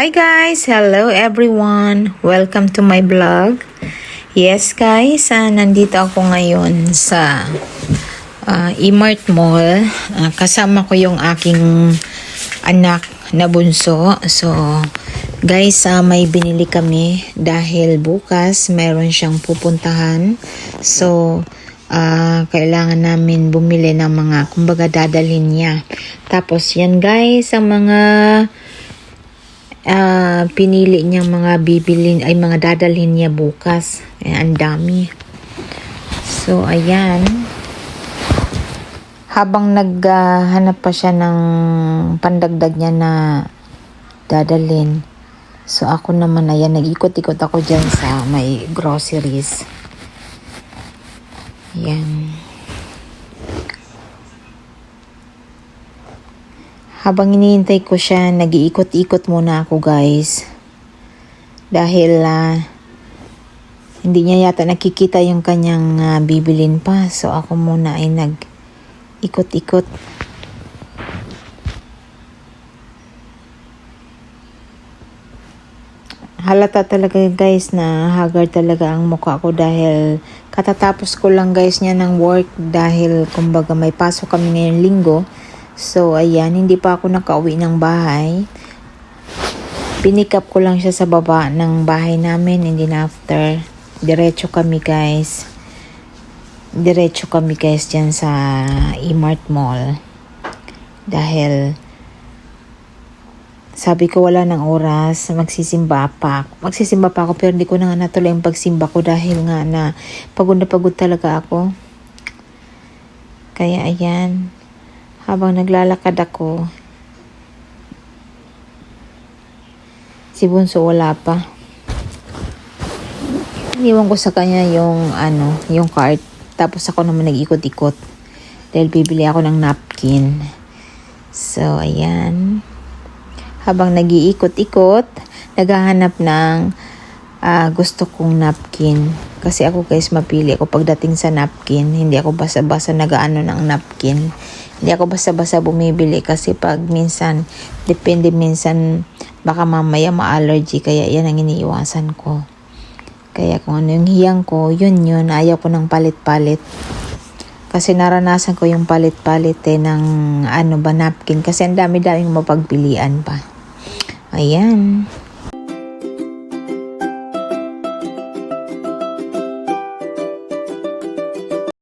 Hi guys! Hello everyone! Welcome to my vlog. Yes guys, nandito ako ngayon sa E-Mart Mall. Kasama ko yung aking anak na bunso. So guys, may binili kami dahil bukas mayroon siyang pupuntahan. So kailangan namin bumili ng mga kumbaga dadalhin niya. Tapos yan guys, ang mga pinili niyang mga bibilin ay mga dadalhin niya bukas. Ang dami. So ayan, habang naghanap pa siya ng pandagdag niya na dadalhin, so ako naman ayan, nag-ikot-ikot ako dyan sa may groceries. Ayan. Habang hinihintay ko siya, nag-iikot-ikot muna ako guys. Dahil hindi niya yata nakikita yung kanyang bibilin pa. So ako muna ay nag-ikot-ikot. Halata talaga guys na haggard talaga ang mukha ko dahil katatapos ko lang guys niya ng work dahil kumbaga may pasok kami ngayong linggo. So, ayan, hindi pa ako nakauwi ng bahay. Pinick up ko lang siya sa baba ng bahay namin and then after, diretso kami guys. Diretso kami guys dyan sa E-Mart Mall. Dahil, sabi ko wala ng oras, magsisimba pa ako pero hindi ko na nga natuloy ang pagsimba ko dahil nga na pagod talaga ako. Kaya ayan, habang naglalakad ako, si Bunso wala pa. Iniwan ko sa kanya yung cart. Tapos ako naman nag-ikot-ikot dahil bibili ako ng napkin. So, ayan. Habang nag-iikot-ikot, naghahanap ng gusto kong napkin. Kasi ako guys, mapili ako pagdating sa napkin. Hindi ako basa-basa nag-aano ng napkin. Hindi ako basta-basta bumibili kasi pag minsan, depende minsan, baka mamaya ma-allergy. Kaya yan ang iniiwasan ko. Kaya kung ano yung hiyang ko, yun. Ayaw ko ng palit-palit. Kasi naranasan ko yung palit-palit ng napkin. Kasi ang dami-daming mapagpilian pa. Ayan.